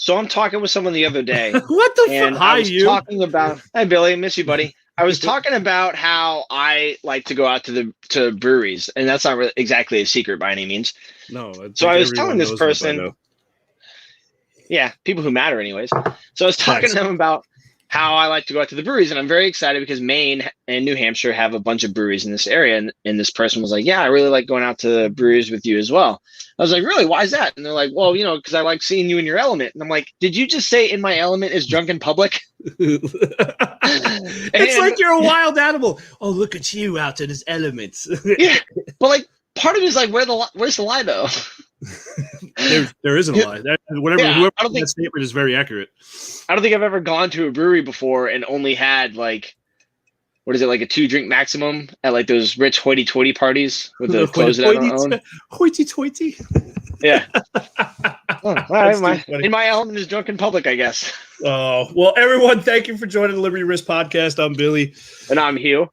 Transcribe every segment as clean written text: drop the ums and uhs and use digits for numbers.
So I'm talking with someone the other day. What the fuck? I was talking about. Hi, Billy. I miss you, buddy. I was talking about how I like to go out to breweries, and that's not really exactly a secret by any means. No. So I was telling this person. Yeah, people who matter, anyways. So I was talking to them about how I like to go out to the breweries, and I'm very excited because Maine and New Hampshire have a bunch of breweries in this area, and this person was like, yeah, I really like going out to breweries with you as well. I was like, really? Why is that? And they're like, well, because I like seeing you in your element. And I'm like, did you just say in my element is drunk in public? It's like you're a wild animal. Oh, look at you out in his elements. Yeah, but like part of me is like, where's the lie though? There isn't a lie. Whoever that statement is very accurate. I don't think I've ever gone to a brewery before and only had like, what is it, like a 2-drink maximum at like those rich hoity-toity parties with the clothes that I don't own. Hoity-toity. Yeah. All right, in my element is drunk in public, I guess. Oh, well, everyone, thank you for joining the Liberty Risk Podcast. I'm Billy. And I'm Hugh.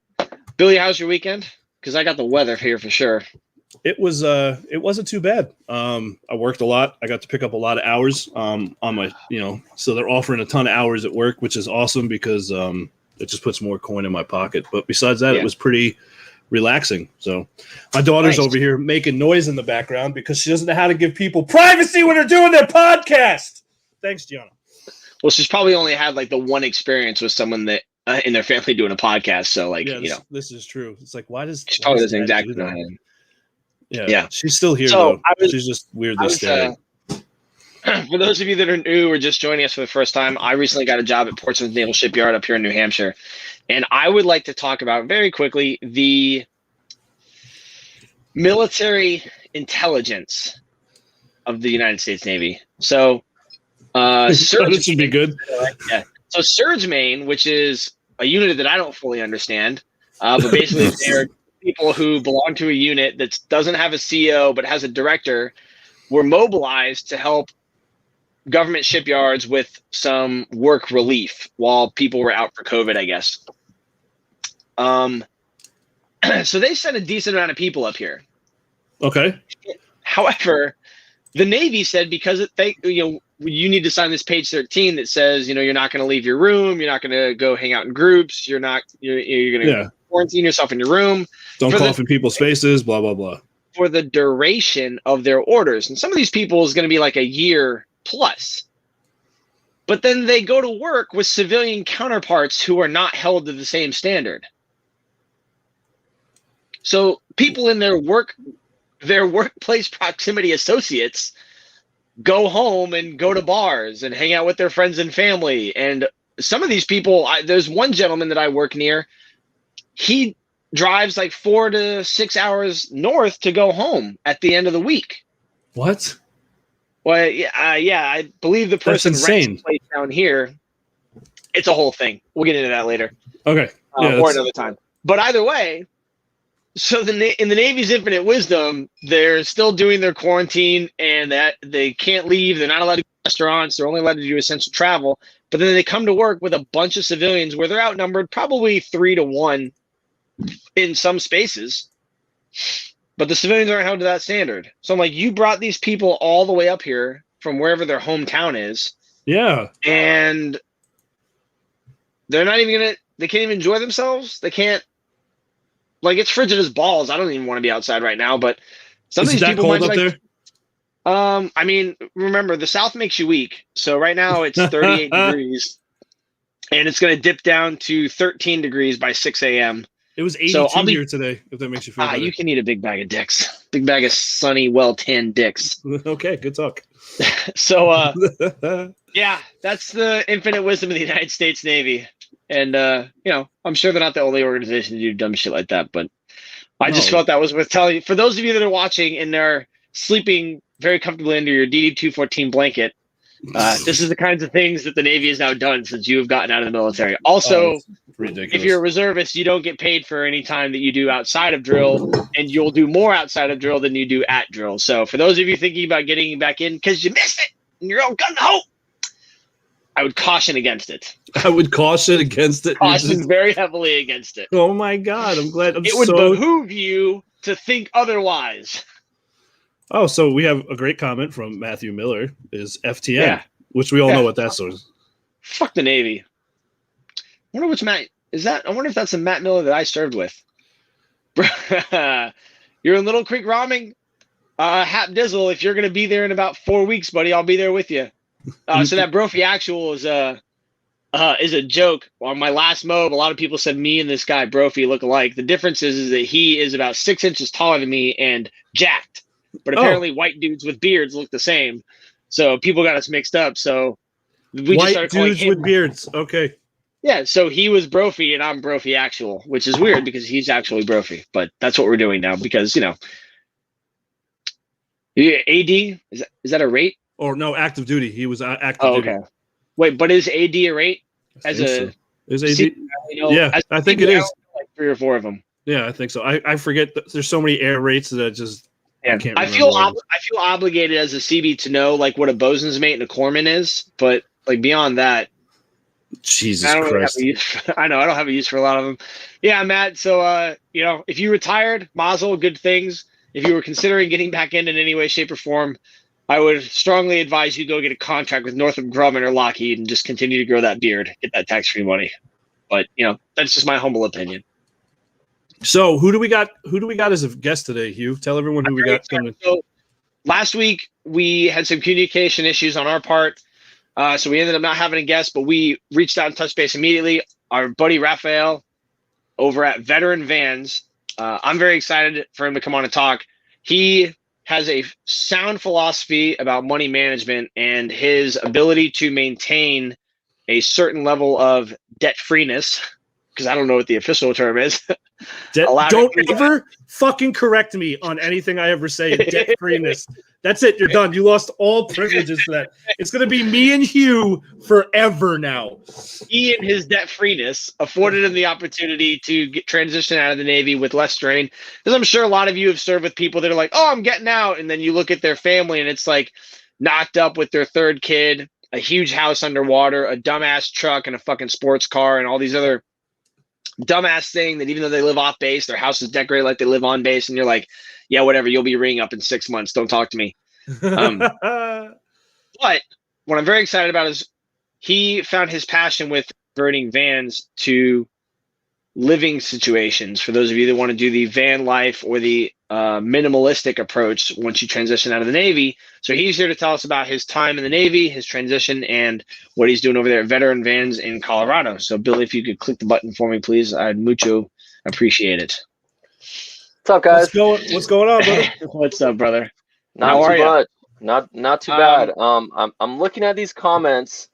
Billy, how's your weekend? Because I got the weather here for sure. It wasn't too bad. I worked a lot. I got to pick up a lot of hours on my, so they're offering a ton of hours at work, which is awesome because it just puts more coin in my pocket. But besides that, It was pretty relaxing. So my daughter's over here making noise in the background because she doesn't know how to give people privacy when they're doing their podcast. Thanks, Gianna. Well, she's probably only had like the one experience with someone that in their family doing a podcast. So like, this is true. It's like, why does she probably doesn't exactly know? Yeah, she's still here, though. She's just weirdly staring. For those of you that are new or just joining us for the first time, I recently got a job at Portsmouth Naval Shipyard up here in New Hampshire. And I would like to talk about very quickly the military intelligence of the United States Navy. So, this should be good. Yeah. So Surge Main, which is a unit that I don't fully understand, but basically they're people who belong to a unit that doesn't have a CEO but has a director, were mobilized to help government shipyards with some work relief while people were out for COVID, I guess. So they sent a decent amount of people up here. Okay. However, the Navy said because you need to sign this page 13 that says you're not going to leave your room, you're not going to go hang out in groups, you're going to quarantine yourself in your room. Don't cough in people's faces, blah, blah, blah. For the duration of their orders. And some of these people is going to be like a year plus. But then they go to work with civilian counterparts who are not held to the same standard. So people in their workplace proximity associates go home and go to bars and hang out with their friends and family. And some of these people, there's one gentleman that I work near, he drives like 4 to 6 hours north to go home at the end of the week. What? Well, I believe the person rents a place down here. It's a whole thing. We'll get into that later. Okay. Or another time. But either way, so in the Navy's infinite wisdom, they're still doing their quarantine and that they can't leave. They're not allowed to go to restaurants. They're only allowed to do essential travel. But then they come to work with a bunch of civilians where they're outnumbered probably 3 to 1 in some spaces. But the civilians aren't held to that standard. So I'm like, you brought these people all the way up here from wherever their hometown is. Yeah. And they're not even they can't even enjoy themselves. They can't, like, it's frigid as balls. I don't even want to be outside right now, but some of these people might be like, there? I mean, remember, the South makes you weak. So right now it's 38 degrees and it's going to dip down to 13 degrees by 6 a.m. It was 82 here today, if that makes you feel better. You can eat a big bag of dicks. Big bag of sunny, well-tanned dicks. Okay, good talk. So, yeah, that's the infinite wisdom of the United States Navy. And, I'm sure they're not the only organization to do dumb shit like that, but I just felt that was worth telling you. For those of you that are watching and are sleeping very comfortably under your DD-214 blanket, this is the kinds of things that the Navy has now done since you have gotten out of the military. Also, if you're a reservist, you don't get paid for any time that you do outside of drill, and you'll do more outside of drill than you do at drill. So for those of you thinking about getting back in because you missed it and you're all gung-ho, I would caution against it. I would caution against it. Caution very heavily against it. Oh my God, I'm glad. It would behoove you to think otherwise. Oh, so we have a great comment from Matthew Miller. Is FTN? which we all know what that is. Fuck the Navy. I wonder which Matt is that. I wonder if that's a Matt Miller that I served with. You're in Little Creek Ramen. Hap Dizzle, if you're going to be there in about 4 weeks, buddy, I'll be there with you. So that Brophy actual is a joke. On my last mob, a lot of people said me and this guy Brophy look alike. The difference is that he is about 6 inches taller than me and jacked. But apparently white dudes with beards look the same. So people got us mixed up. So we just started calling him with beards. Okay. Yeah, so he was Brophy and I'm Brophy actual, which is weird because he's actually Brophy. But that's what we're doing now because, AD, is that a rate? Or no, active duty. He was active duty. Okay. Wait, but is AD a rate? Is AD? Yeah, I think it is. Like 3 or 4 of them. Yeah, I think so. I forget. There's so many air rates that I can't. I feel obligated as a CB to know like what a bosun's mate and a corpsman is, but like beyond that, Jesus Christ. Really I know I don't have a use for a lot of them. Yeah, Matt. So if you retired, mazel, good things. If you were considering getting back in any way, shape, or form, I would strongly advise you go get a contract with Northrop Grumman or Lockheed and just continue to grow that beard, get that tax-free money. But that's just my humble opinion. So who do we got? Who do we got as a guest today, Hugh? Tell everyone who we got coming. So last week we had some communication issues on our part, so we ended up not having a guest. But we reached out and touched base immediately. Our buddy Rafael over at Veteran Vans. I'm very excited for him to come on and talk. He has a sound philosophy about money management and his ability to maintain a certain level of debt freeness. Because I don't know what the official term is. Don't ever fucking correct me on anything I ever say. Debt freeness. That's it. You're done. You lost all privileges for that. It's going to be me and Hugh forever now. He and his debt freeness afforded him the opportunity to transition out of the Navy with less strain. Because I'm sure a lot of you have served with people that are like, oh, I'm getting out. And then you look at their family and it's like knocked up with their 3rd kid, a huge house underwater, a dumbass truck and a fucking sports car and all these other dumbass thing that even though they live off base, their house is decorated like they live on base. And you're like, yeah, whatever. You'll be ringing up in 6 months. Don't talk to me. But what I'm very excited about is he found his passion with converting vans to living situations. For those of you that want to do the van life or the minimalistic approach once you transition out of the Navy. So he's here to tell us about his time in the Navy, his transition, and what he's doing over there at Veteran Vans in Colorado. So Billy, if you could click the button for me, please, I'd mucho appreciate it. What's up, guys? What's going on, brother? What's up, brother? Not too much. Not too bad. I'm looking at these comments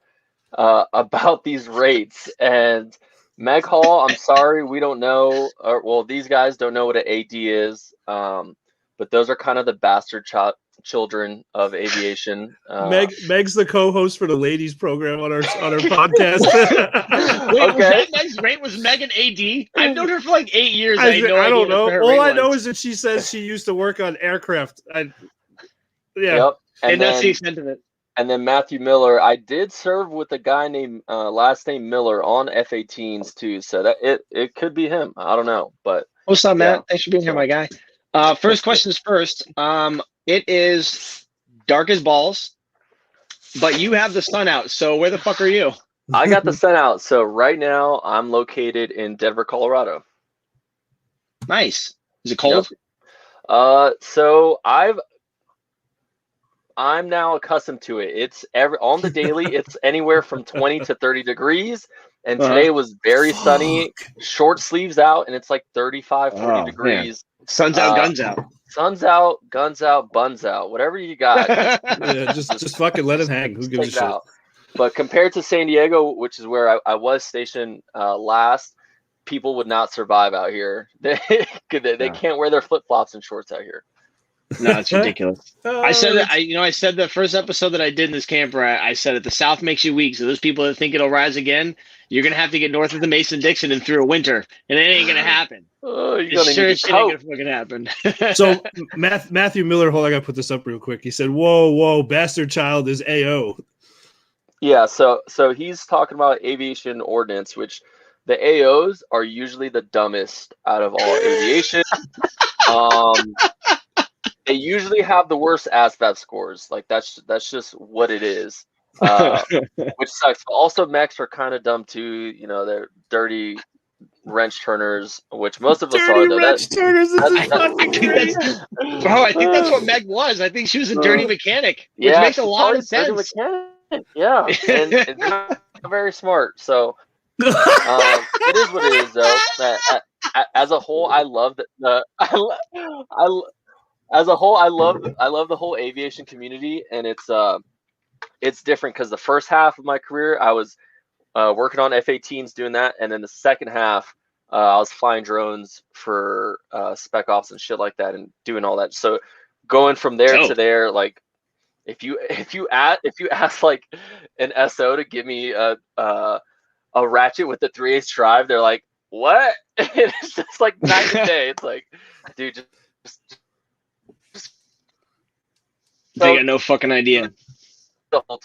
about these rates, and Meg Hall, I'm sorry, we don't know. These guys don't know what an AD is. But those are kind of the bastard children of aviation. Meg's the co-host for the ladies program on our podcast. Wait, okay. Meg's rate was Meg an AD? I've known her for like 8 years. I don't know. All I know is that she says she used to work on aircraft. Yep. And that's the extent of it. And then Matthew Miller, I did serve with a guy named last name Miller on F-18s too, so that it could be him. I don't know, but what's up, Matt? Thanks for being here, my guy. First questions first. It is dark as balls, but you have the sun out. So where the fuck are you? I got the sun out. So right now I'm located in Denver, Colorado. Nice. Is it cold? Yep. So I'm now accustomed to it. It's on the daily. It's anywhere from 20 to 30 degrees. And today was very sunny, short sleeves out, and it's like 35, 40 degrees. Man. Sun's out, guns out. Sun's out, guns out, buns out. Whatever you got. just fucking let it hang. Who gives a shit? Out. But compared to San Diego, which is where I was stationed last, people would not survive out here. They can't wear their flip-flops and shorts out here. No, it's ridiculous. I said that. I said the first episode that I did in this camper. I said it. The South makes you weak. So those people that think it'll rise again, you're gonna have to get north of the Mason-Dixon and through a winter, and it ain't gonna happen. It sure shit ain't gonna fucking happen. So Matthew Miller, hold on, I gotta put this up real quick. He said, "Whoa, bastard child is AO." Yeah. So he's talking about aviation ordnance, which the AOs are usually the dumbest out of all aviation. They usually have the worst ASVAB scores. Like that's just what it is. which sucks. But also, mechs are kind of dumb too. You know, they're dirty wrench turners, which most of us are. Though wrench turners. This is I fucking think great. bro, I think that's what Meg was. I think she was a dirty mechanic, which Yeah, makes a she's lot probably of sense. mechanic. Yeah, and they're not very smart. So it is what it is, though. As a whole, I love as a whole, I love the whole aviation community, and it's different because the first half of my career I was working on F-18s doing that, and then the second half I was flying drones for spec ops and shit like that, and doing all that. So going from there to there, like if you ask like an SO to give me a ratchet with the 3/8 drive, they're like, what? It's just like night and day. It's like, dude, just They got no fucking idea. the whole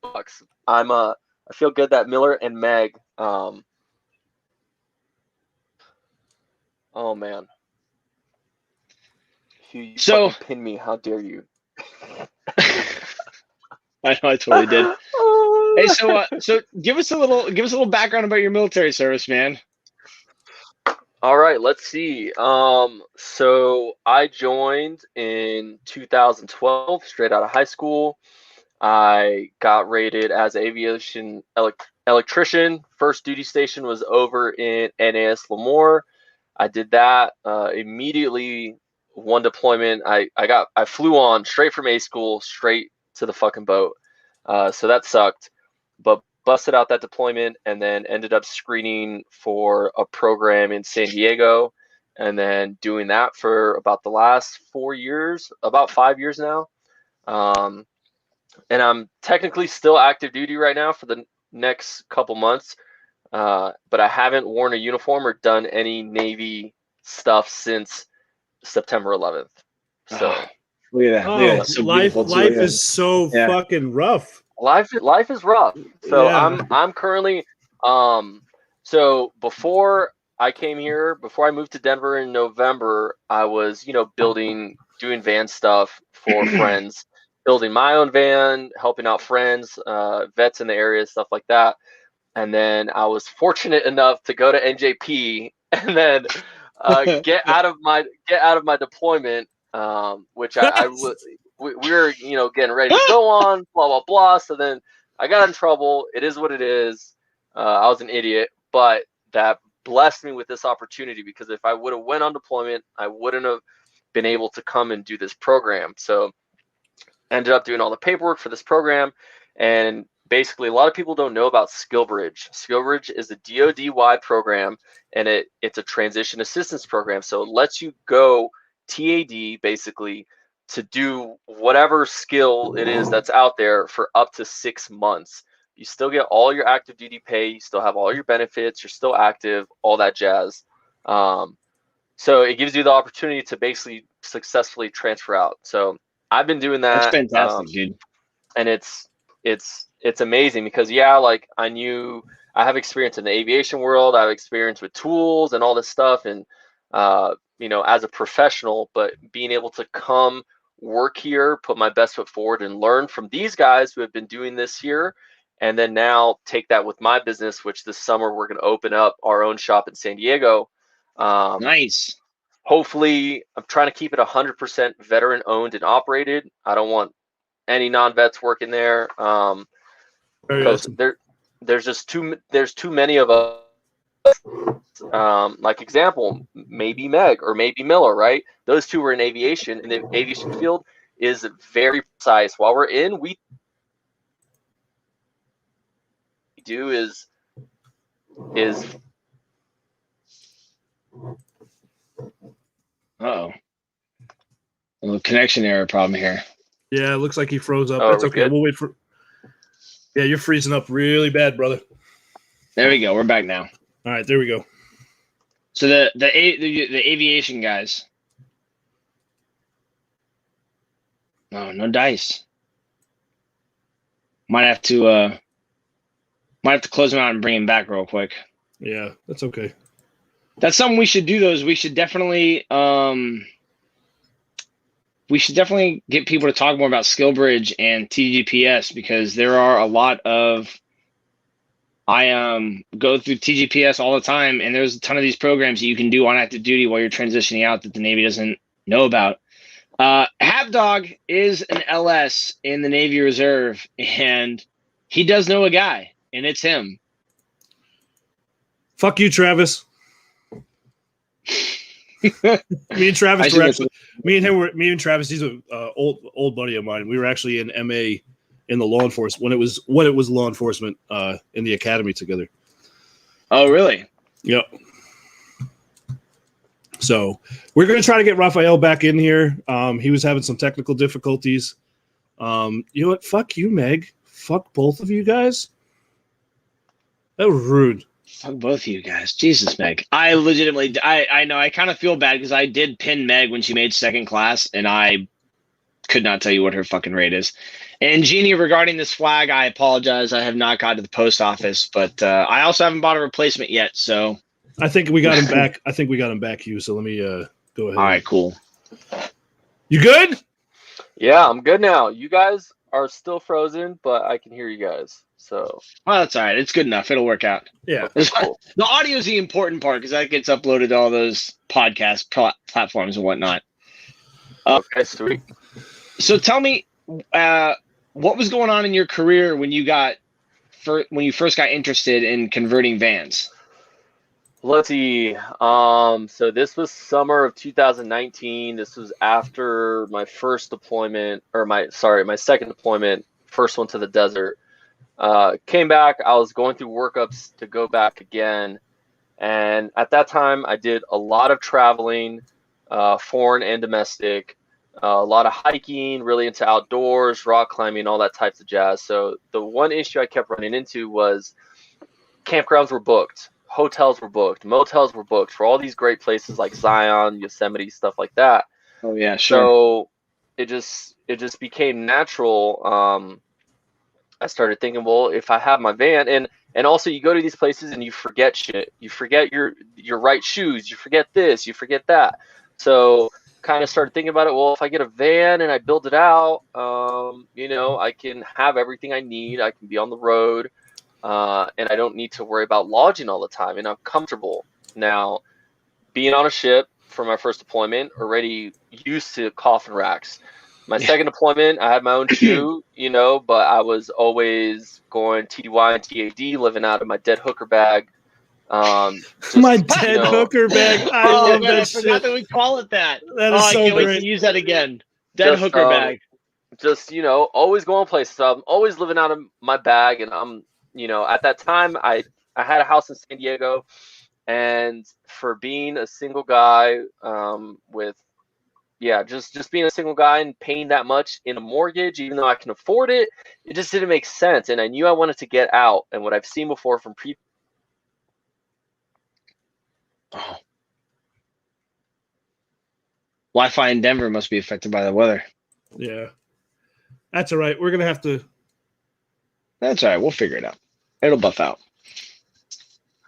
box. I feel good that Miller and Meg. Oh man. Hugh, you fucking pinned me. How dare you? I know, I totally did. Hey, so give us a little background about your military service, man. All right, let's see. So I joined in 2012, straight out of high school. I got rated as an aviation electrician. First duty station was over in NAS Lemoore. I did that immediately. One deployment, I flew on straight from A school straight to the fucking boat. So that sucked, but busted out that deployment and then ended up screening for a program in San Diego, and then doing that for about the last 4 years, about 5 years now. And I'm technically still active duty right now for the next couple months, but I haven't worn a uniform or done any Navy stuff since September 11th. So look at that. Oh, look at that. So life is so fucking rough. Life is rough. So I'm currently so before I came here, before I moved to Denver in November, I was, doing van stuff for friends, building my own van, helping out friends, vets in the area, stuff like that. And then I was fortunate enough to go to NJP and then get out of my deployment, which we were, getting ready to go on, blah, blah, blah. So then I got in trouble. It is what it is. I was an idiot, but that blessed me with this opportunity, because if I would have went on deployment, I wouldn't have been able to come and do this program. So I ended up doing all the paperwork for this program. And basically, a lot of people don't know about SkillBridge. SkillBridge is a DoD-wide program, and it's a transition assistance program. So it lets you go TAD, basically, to do whatever skill it is that's out there for up to 6 months. You still get all your active duty pay. You still have all your benefits. You're still active, all that jazz. So it gives you the opportunity to basically successfully transfer out. So I've been doing that. That's fantastic, dude. And it's amazing because, like I have experience in the aviation world. I have experience with tools and all this stuff. And, as a professional, but being able to come work here, put my best foot forward and learn from these guys who have been doing this here. And then now take that with my business, which this summer we're going to open up our own shop in San Diego. Nice. Hopefully, I'm trying to keep it 100% veteran owned and operated. I don't want any non-vets working there, because there's too many of us. Like example, maybe Meg or maybe Miller, right? Those two were in aviation, and the aviation field is very precise. While we're in, we do is Uh-oh. A little connection error problem here. Yeah, it looks like he froze up. Oh, That's okay. Good? We'll wait for. Yeah, you're freezing up really bad, brother. There we go. We're back now. All right, there we go. So the aviation guys. Oh, no dice. Might have to close them out and bring him back real quick. Yeah, that's okay. That's something we should do. We should definitely we should definitely get people to talk more about Skill Bridge and TGPS, because there are a lot of, I go through TGPS all the time, and there's a ton of these programs that you can do on active duty while you're transitioning out that the Navy doesn't know about. Habdog is an LS in the Navy Reserve, and he does know a guy, and it's him. Fuck you, Travis. Me and Travis were actually, me and Travis, he's a old buddy of mine. We were actually in MA in the law enforcement when it was law enforcement in the academy together. Oh, really? Yep. So we're going to try to get Rafael back in here. He was having some technical difficulties. You know what? Fuck you, Meg. Fuck both of you guys. That was rude. Fuck both of you guys. Jesus, Meg. I legitimately, I know, I kind of feel bad because I did pin Meg when she made second class, and I could not tell you what her fucking rate is. And Jeannie, regarding this flag, I apologize. I have not got to the post office, but I also haven't bought a replacement yet. So I think we got him back. Hugh. So let me go ahead. All right, cool. You good? Yeah, I'm good now. You guys are still frozen, but I can hear you guys. So Well, that's all right. It's good enough. It'll work out. Yeah. cool. The audio is the important part because that gets uploaded to all those podcast platforms and whatnot. Okay, sweet. So tell me, what was going on in your career when you first got interested in converting vans? Let's see. So this was summer of 2019. This was after my first deployment, or my second deployment, first one to the desert. Came back. I was going through workups to go back again. And at that time, I did a lot of traveling, foreign and domestic, a lot of hiking, really into outdoors, rock climbing, all that types of jazz. So the one issue I kept running into was campgrounds were booked, hotels were booked, motels were booked for all these great places like Zion, Yosemite, stuff like that. Oh yeah, sure. So it just became natural. I started thinking, well, if I have my van, and also you go to these places and you forget shit. You forget your right shoes. You forget this. You forget that. So kind of started thinking about it. Well, if I get a van and I build it out, I can have everything I need. I can be on the road, and I don't need to worry about lodging all the time. And I'm comfortable now. Being on a ship for my first deployment, already used to coffin racks. My second deployment, I had my own shoe, but I was always going TDY and TAD, living out of my dead hooker bag. My dead hooker bag. I love that I shit. forgot that we call it that. That is I so can't wait great. to use that again. Dead hooker bag. Just, always going places. So I'm always living out of my bag. And I'm, at that time, I had a house in San Diego. And for being a single guy just being a single guy and paying that much in a mortgage, even though I can afford it, it just didn't make sense. And I knew I wanted to get out. And what I've seen before from people. Oh. Wi-Fi in Denver must be affected by the weather. Yeah. That's all right. We're going to have to. That's all right. We'll figure it out. It'll buff out.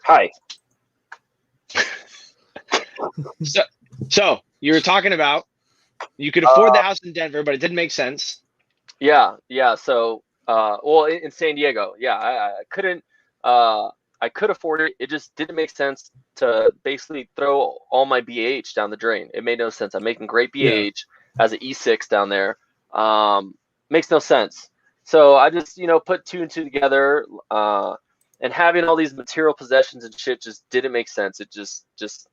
Hi. So you were talking about you could afford the house in Denver, but it didn't make sense. Yeah. So, in San Diego, I couldn't. I could afford it. It just didn't make sense to basically throw all my BH down the drain. It made no sense. I'm making great BH as an E6 down there. Makes no sense. So I just, put two and two together. And having all these material possessions and shit just didn't make sense. It just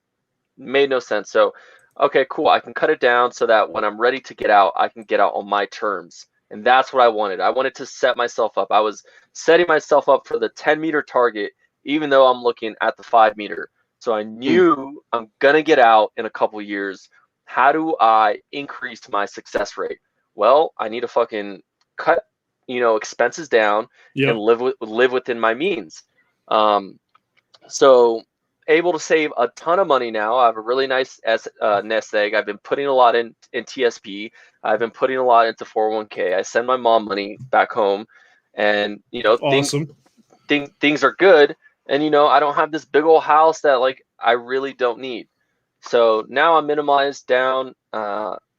made no sense. So, okay, cool. I can cut it down so that when I'm ready to get out, I can get out on my terms. And that's what I wanted. I wanted to set myself up. I was setting myself up for the 10-meter target, even though I'm looking at the 5-meter. So I knew I'm going to get out in a couple years. How do I increase my success rate? Well, I need to fucking cut, expenses down and live within my means. So able to save a ton of money now. I have a really nice nest egg. I've been putting a lot in TSP. I've been putting a lot into 401k. I send my mom money back home, and awesome. Things are good. And I don't have this big old house that I really don't need. So now I'm minimalized down.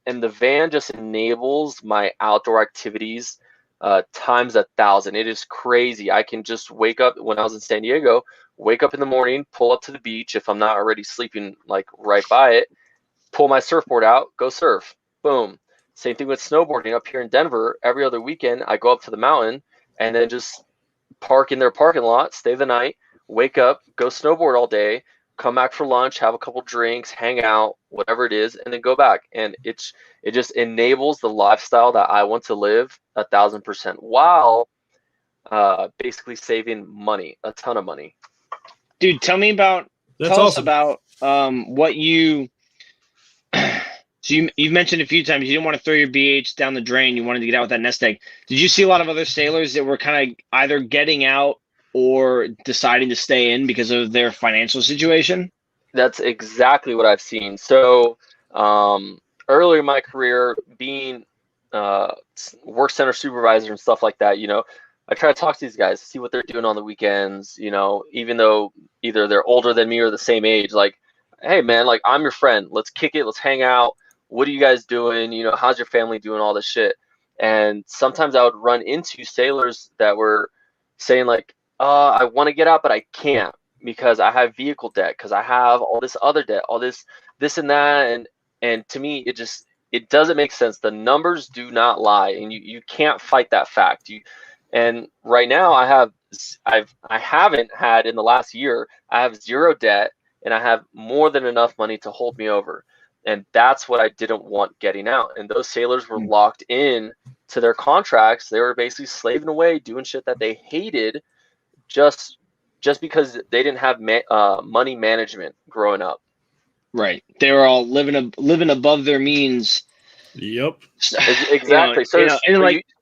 the van just enables my outdoor activities times 1,000. It is crazy. I can just wake up when I was in San Diego, wake up in the morning, pull up to the beach if I'm not already sleeping like right by it, pull my surfboard out, go surf. Boom. Same thing with snowboarding up here in Denver. Every other weekend, I go up to the mountain and then just park in their parking lot, stay the night, wake up, go snowboard all day, come back for lunch, have a couple drinks, hang out, whatever it is, and then go back. And it just enables the lifestyle that I want to live 1,000% while basically saving money, a ton of money. Dude, tell us about what you. So you've mentioned a few times you didn't want to throw your BH down the drain. You wanted to get out with that nest egg. Did you see a lot of other sailors that were kind of either getting out or deciding to stay in because of their financial situation? That's exactly what I've seen. So earlier in my career, being work center supervisor and stuff like that, I try to talk to these guys, see what they're doing on the weekends, even though either they're older than me or the same age. Like, hey, man, like, I'm your friend. Let's kick it. Let's hang out. What are you guys doing? How's your family doing? All this shit. And sometimes I would run into sailors that were saying like, I want to get out, but I can't because I have vehicle debt, because I have all this other debt, all this and that. And to me, it doesn't make sense. The numbers do not lie, and you can't fight that fact. And right now I haven't had in the last year, I have zero debt and I have more than enough money to hold me over. And that's what I didn't want getting out. And those sailors were locked in to their contracts. They were basically slaving away, doing shit that they hated just because they didn't have money management growing up. Right. They were all living above their means. Yep. Exactly.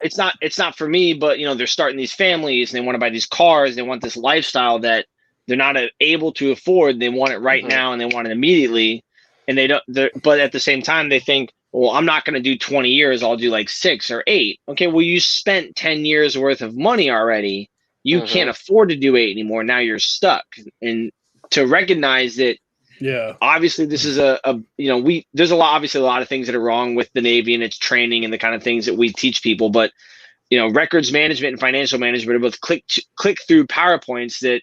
It's not for me, but they're starting these families and they want to buy these cars. They want this lifestyle that they're not able to afford. They want it right now and they want it immediately. And but at the same time, they think, well, I'm not going to do 20 years. I'll do like 6 or 8. Okay. Well, you spent 10 years worth of money already. You can't afford to do 8 anymore. Now you're stuck. And to recognize that, obviously this is there's obviously a lot of things that are wrong with the Navy and its training and the kind of things that we teach people, but records management and financial management are both click through PowerPoints that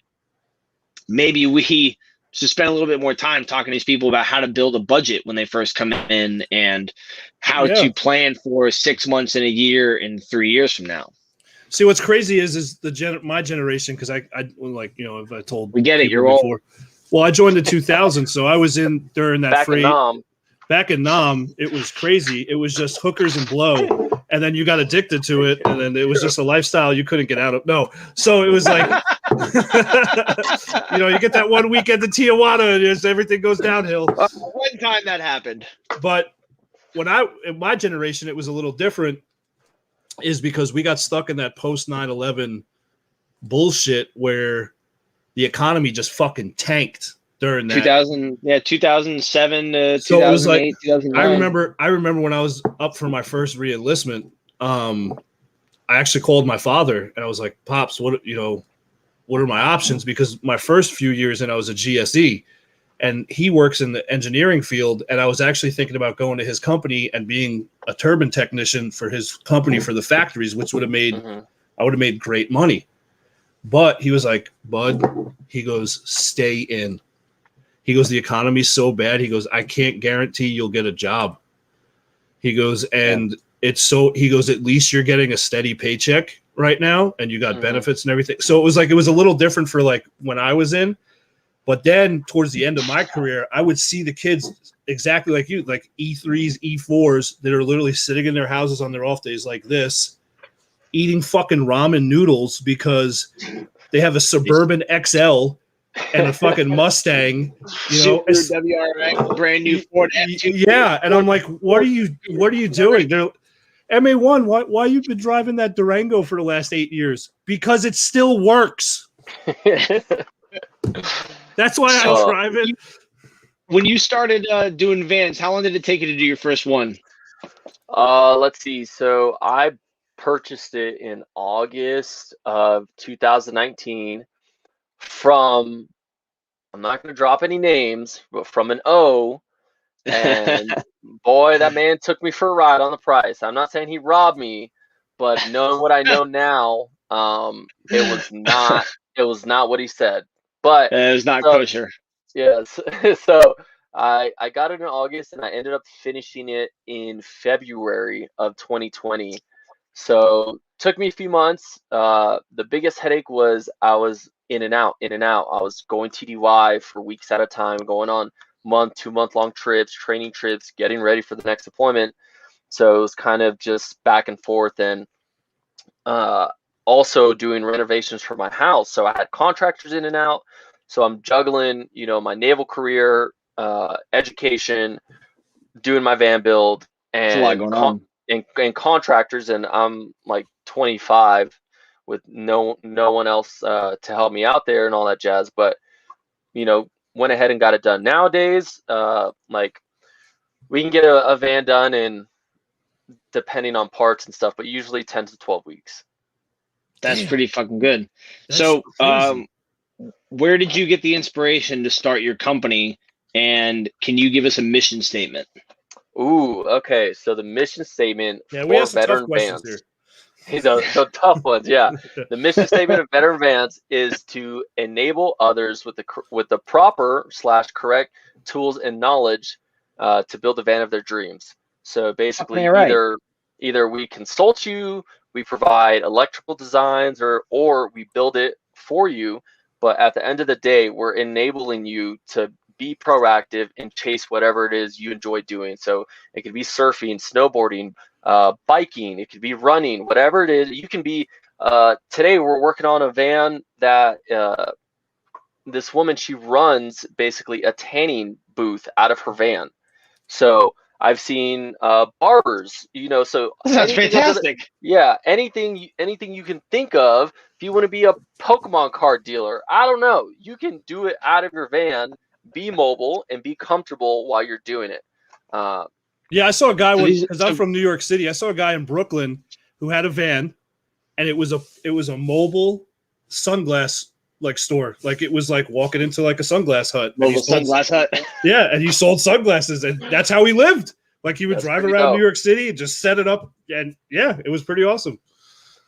maybe we should spend a little bit more time talking to these people about how to build a budget when they first come in and how to plan for 6 months and a year and 3 years from now. See, what's crazy is my generation, because I like, if I told we get it, you're before, old. Well, I joined in 2000, so I was in during that freight. Back in Nam, it was crazy. It was just hookers and blow, and then you got addicted to it, and then it was just a lifestyle you couldn't get out of. No, so it was like, you get that one weekend in Tijuana, and just everything goes downhill. One time that happened, but in my generation, it was a little different, is because we got stuck in that post 9/11 bullshit where the economy just fucking tanked during that 2007 to so 2008, it was like 2009. I remember when I was up for my first re-enlistment, I actually called my father and I was like, Pops, what are my options? Because my first few years I was a GSE and he works in the engineering field, and I was actually thinking about going to his company and being a turbine technician for his company for the factories, which would have made I would have made great money. But he was like, Bud, he goes, stay in. He goes, the economy's so bad. He goes, I can't guarantee you'll get a job. He goes, and he goes, at least you're getting a steady paycheck right now and you got benefits and everything. So it was a little different for like when I was in. But then towards the end of my career, I would see the kids exactly like you, like E3s, E4s that are literally sitting in their houses on their off days like this, eating fucking ramen noodles because they have a Suburban XL and a fucking Mustang, Super WRX, brand new Ford F2. Yeah, and I'm like, what are you doing? They're MA1, why you've been driving that Durango for the last 8 years? Because it still works. That's why I drive it. When you started doing vans, how long did it take you to do your first one? Let's see. So I purchased it in August of 2019 from, I'm not going to drop any names, but from an O And boy, that man took me for a ride on the price. I'm not saying he robbed me, but knowing what I know now, it was not what he said. But It was not so kosher. yes, so I got it in August and I ended up finishing it in February of 2020. So took me a few months. The biggest headache was I was in and out, in and out. I was going TDY for weeks at a time, going on month, 2 month long trips, training trips, getting ready for the next deployment. So it was kind of just back and forth, and uh, also doing renovations for my house. So I had contractors in and out. So I'm juggling, my naval career, education, doing my van build, It's a lot and going on. and contractors, and I'm like 25 with no one else to help me out there and all that jazz. But went ahead and got it done. Nowadays, like we can get a van done in, depending on parts and stuff, but usually 10 to 12 weeks. That's Damn, pretty fucking good. that's So, crazy. where did you get the inspiration to start your company? And can you give us a mission statement? Ooh, okay. So the mission statement Yeah, we for have some tough veteran questions here. vans. The tough ones, yeah. The mission statement of veteran vans is to enable others with the proper / correct tools and knowledge to build the van of their dreams. So Okay, basically, right. either we consult you, we provide electrical designs, or we build it for you. But at the end of the day, we're enabling you to be proactive and chase whatever it is you enjoy doing. So it could be surfing, snowboarding, biking, it could be running, whatever it is. You can be. Today we're working on a van that this woman, she runs basically a tanning booth out of her van. So I've seen barbers, so That sounds anything under the, fantastic. yeah, anything you can think of. If you want to be a Pokemon card dealer, I don't know, you can do it out of your van, be mobile and be comfortable while you're doing it. Yeah, I saw a guy So because I'm from New York City. I saw a guy in Brooklyn who had a van, and it was a mobile sunglass like store. Like it was like walking into like a sunglass hut. And mobile sunglass hut. yeah, and he sold sunglasses, and that's how he lived. Like he would That's drive pretty around New dope. York City and just set it up, and yeah, it was pretty awesome.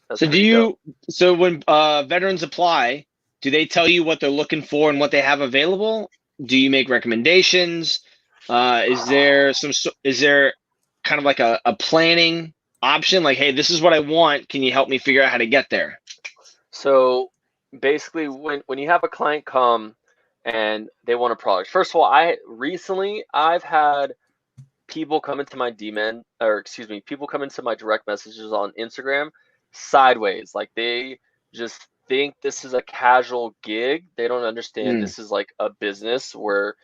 That's So pretty dope. so when veterans apply, do they tell you what they're looking for and what they have available? Do you make recommendations? Is there kind of like a planning option? Like, hey, this is what I want. Can you help me figure out how to get there? So basically, when you have a client come and they want a product, first of all, I've had people come into my people come into my direct messages on Instagram sideways. Like they just think this is a casual gig. They don't understand Mm. this is like a business where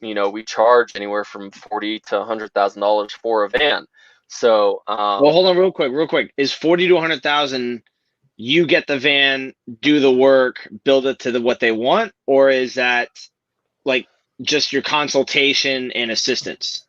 we charge anywhere from $40,000 to $100,000 for a van. So Well, hold on, real quick. Is 40 to 100,000? You get the van, do the work, build it to what they want, or is that like just your consultation and assistance?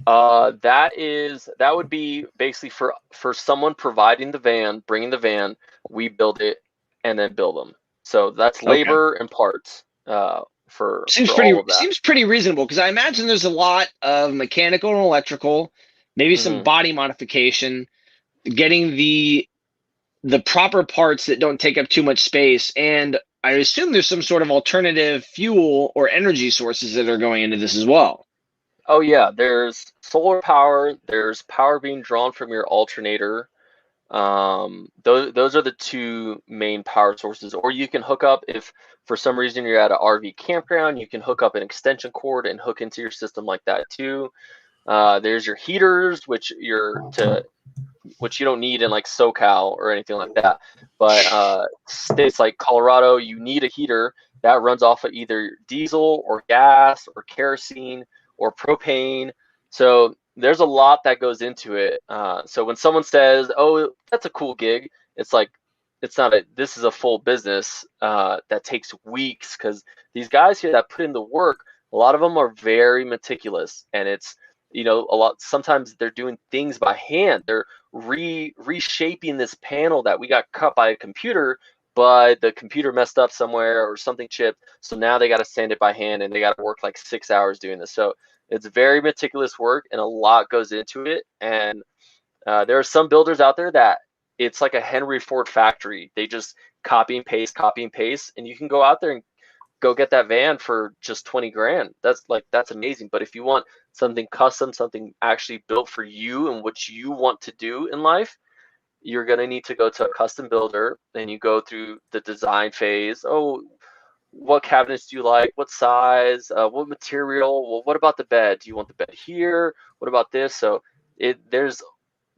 that would be basically for someone providing the van, bringing the van, we build it and then build them. So that's Okay. labor and parts for all of that. Seems pretty reasonable because I imagine there's a lot of mechanical and electrical, maybe some Hmm. body modification, getting the proper parts that don't take up too much space, and I assume there's some sort of alternative fuel or energy sources that are going into this as well. Oh yeah, there's solar power. There's power being drawn from your alternator. Those are the two main power sources. Or you can hook up, if for some reason you're at an RV campground, you can hook up an extension cord and hook into your system like that too. There's your heaters, which you don't need in like SoCal or anything like that. But states like Colorado, you need a heater that runs off of either diesel or gas or kerosene or propane. So there's a lot that goes into it. So when someone says, "Oh, that's a cool gig," it's like this is a full business that takes weeks, because these guys here that put in the work, a lot of them are very meticulous, and it's a lot. Sometimes they're doing things by hand. They're reshaping this panel that we got cut by a computer but the computer messed up somewhere or something chipped. So now they got to sand it by hand and they got to work like 6 hours doing this. So it's very meticulous work and a lot goes into it. And there are some builders out there that it's like a Henry Ford factory. They just copy and paste, and you can go out there and go get that van for just 20 grand. That's amazing. But if you want something custom, something actually built for you and what you want to do in life, you're going to need to go to a custom builder, and you go through the design phase. Oh, what cabinets do you like? What size? What material? Well, what about the bed? Do you want the bed here? What about this? So there's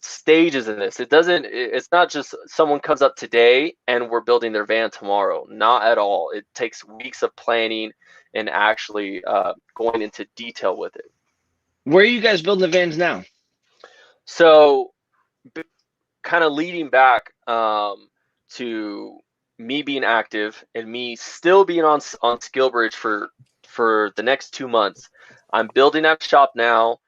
stages in this. It's not just someone comes up today and we're building their van tomorrow. Not at all. It takes weeks of planning and actually going into detail with it. Where are you guys building the vans now? So kind of leading back to me being active and me still being on SkillBridge for the next 2 months. I'm building that shop now,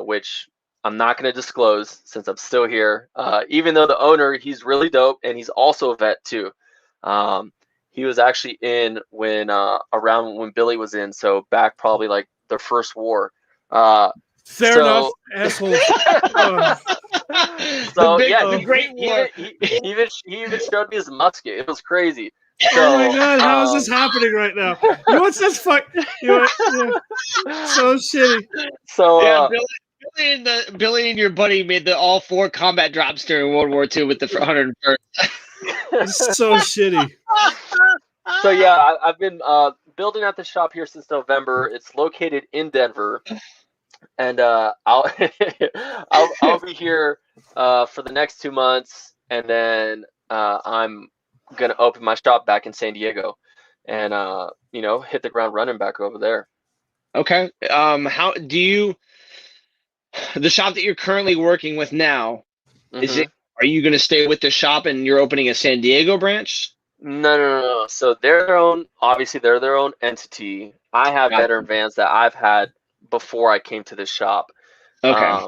which I'm not going to disclose since I'm still here. Even though the owner, he's really dope, and he's also a vet too. He was actually in around when Billy was in, so back probably like the first war. Fair enough, asshole. So the great war. He even showed me his musket. It was crazy. So, oh my god, how is this happening right now? You know what's this fuck? So shitty. So Billy and your buddy made the all 4 combat drops during World War II with the 101st. It's so shitty. So yeah, I've been building at the shop here since November. It's located in Denver, and I'll be here for the next 2 months, and then I'm gonna open my shop back in San Diego, and hit the ground running back over there. Okay. How do you? The shop that you're currently working with now, are you going to stay with the shop and you're opening a San Diego branch? No. So they're their own entity. I have veteran vans that I've had before I came to this shop. Okay.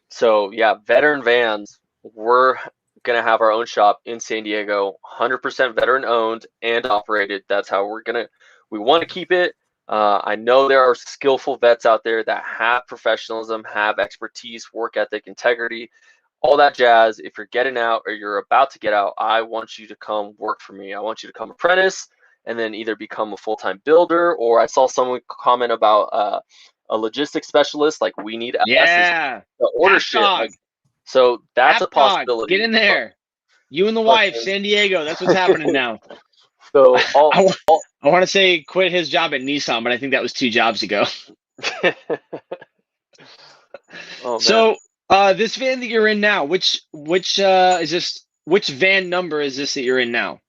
So yeah, veteran vans, we're going to have our own shop in San Diego, 100% veteran owned and operated. That's how we want to keep it. I know there are skillful vets out there that have professionalism, have expertise, work ethic, integrity, all that jazz. If you're getting out or you're about to get out, I want you to come work for me. I want you to come apprentice and then either become a full-time builder, or I saw someone comment about a logistics specialist. Like, we need the order shit. So that's a possibility. Get in there. You and the wife, San Diego. That's what's happening now. So I want to say quit his job at Nissan, but I think that was 2 jobs ago. So this van that you're in now, which is this? Which van number is this that you're in now?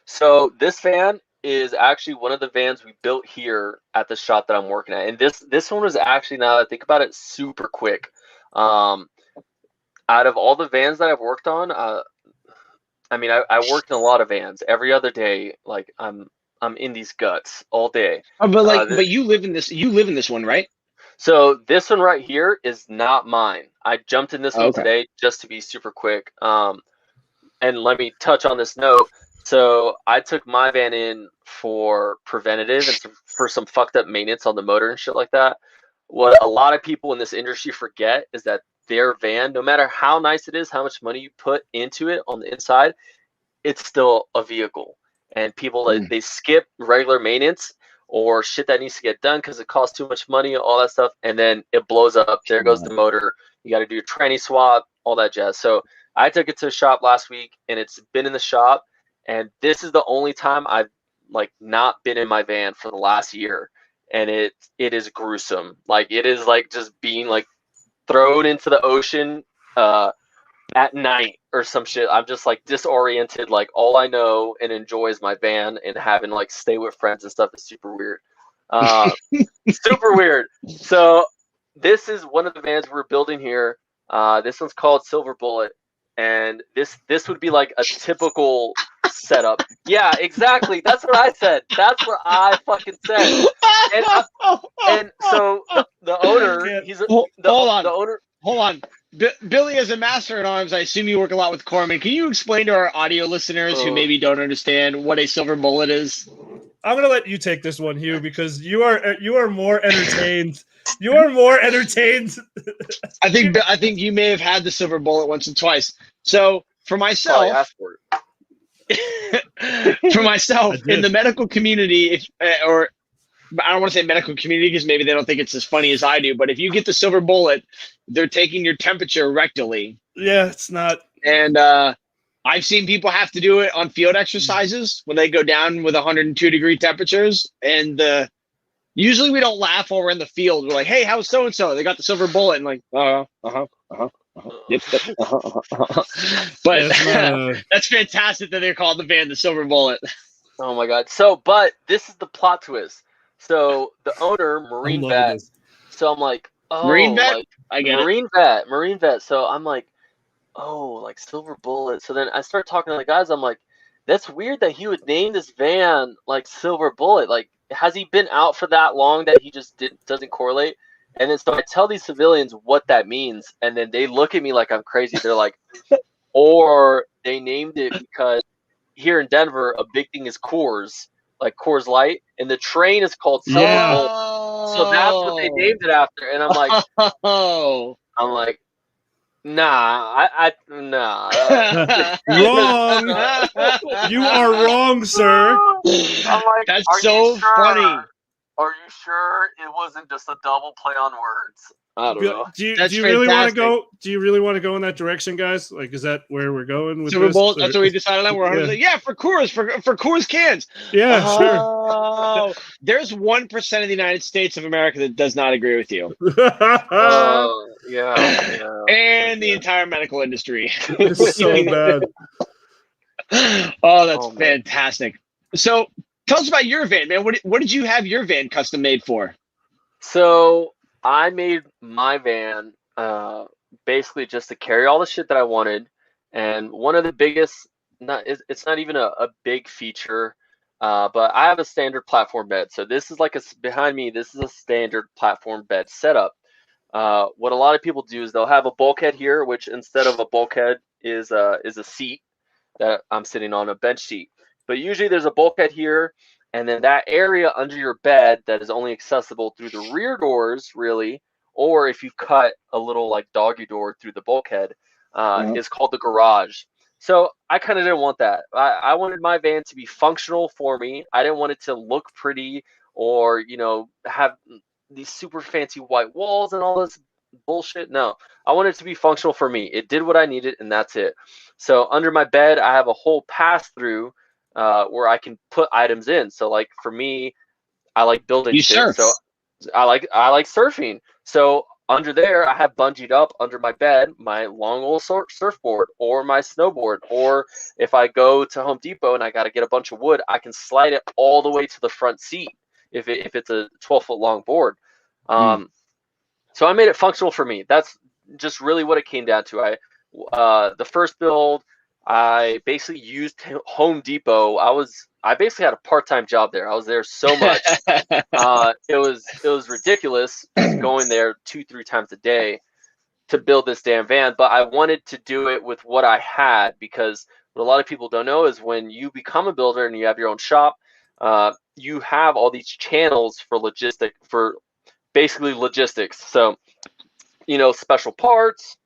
So this van is actually one of the vans we built here at the shop that I'm working at, and this one was actually, now that I think about it, super quick. Out of all the vans that I've worked on, I worked in a lot of vans every other day. Like I'm in these guts all day. Oh, but you live in this. You live in this one, right? So this one right here is not mine. I jumped in this one today just to be super quick. And let me touch on this note. So I took my van in for preventative and for some fucked up maintenance on the motor and shit like that. What a lot of people in this industry forget is that their van, no matter how nice it is, how much money you put into it on the inside, it's still a vehicle. And people, they skip regular maintenance or shit that needs to get done because it costs too much money, all that stuff, and then it blows up. There goes the motor. You got to do a tranny swap, all that jazz. So I took it to the shop last week, and it's been in the shop, and this is the only time I've not been in my van for the last year, and it is gruesome. Like, it is like just being thrown into the ocean at night or some shit. I'm just disoriented. All I know and enjoy is my van, and having stay with friends and stuff is super weird. Super weird. So this is one of the vans we're building here. This one's called Silver Bullet, and this would be a typical setup. Yeah, exactly. That's what I said. That's what I fucking said. And so the owner, hold on. Billy, as a master at arms, I assume you work a lot with Corman. Can you explain to our audio listeners who maybe don't understand what a silver bullet is? I'm gonna let you take this one, Hugh, because you are more entertained. You are more entertained. I think you may have had the silver bullet once or twice. So for Probably myself, asked for it. for myself I in did. the medical community, if or I don't want to say medical community because maybe they don't think it's as funny as I do. But if you get the silver bullet, they're taking your temperature rectally, Yeah, it's not. and I've seen people have to do it on field exercises when they go down with 102-degree temperatures, and usually we don't laugh while we're in the field. We're like, "Hey, how's so and so? They got the silver bullet," and like, yep, But that's fantastic that they're called the band the Silver Bullet. Oh my god. So, but this is the plot twist. So the owner, Marine I'm vet. this. So I'm like, oh, Marine vet? like I get Marine vet. So I'm like, oh, like silver bullet. So then I start talking to the guys. I'm like, that's weird that he would name this van like silver bullet. Like, has he been out for that long that he just doesn't correlate? And then so I tell these civilians what that means, and then they look at me like I'm crazy. They're like, or they named it because here in Denver, a big thing is Coors, like Coors Light, and the train is called Silver Yeah. Bullet. So that's what they named it after. And I'm like, Oh. nah, nah. Wrong. You are wrong, sir. I'm like, That's are so you sure? funny. Are you sure it wasn't just a double play on words? I don't know. Do you That's really want to fantastic. go? Do you really want to go in that direction, guys? Like, is that where we're going with Silver this? Bullet, that's what we decided on. We're 100%. Yeah, for Coors, for Coors cans. Yeah, sure. Oh, there's 1% of the United States of America that does not agree with you. Yeah. And the entire medical industry. It's so bad. Oh, that's fantastic. So tell us about your van, man. What did you have your van custom made for? So I made my van basically just to carry all the shit that I wanted. And one of the biggest, it's not even a big feature, but I have a standard platform bed. So this is like behind me, this is a standard platform bed setup. What a lot of people do is they'll have a bulkhead here, which instead of a bulkhead is a seat that I'm sitting on, a bench seat. But usually there's a bulkhead here, and then that area under your bed that is only accessible through the rear doors, really, or if you cut a little like doggy door through the bulkhead, is called the garage. So I kind of didn't want that. I wanted my van to be functional for me. I didn't want it to look pretty or, have these super fancy white walls and all this bullshit. No, I wanted it to be functional for me. It did what I needed, and that's it. So under my bed, I have a whole pass-through where I can put items in. So like for me, I like building shit. Surf. So I like surfing. So under there, I have bungeed up under my bed my long old surfboard or my snowboard. Or if I go to Home Depot and I got to get a bunch of wood, I can slide it all the way to the front seat if it's a 12-foot long board. So I made it functional for me. That's just really what it came down to. The first build, I basically used Home Depot. I basically had a part-time job there. I was there so much. It was ridiculous just going there 2-3 times a day to build this damn van. But I wanted to do it with what I had, because what a lot of people don't know is when you become a builder and you have your own shop, you have all these channels for basically logistics. So, special parts,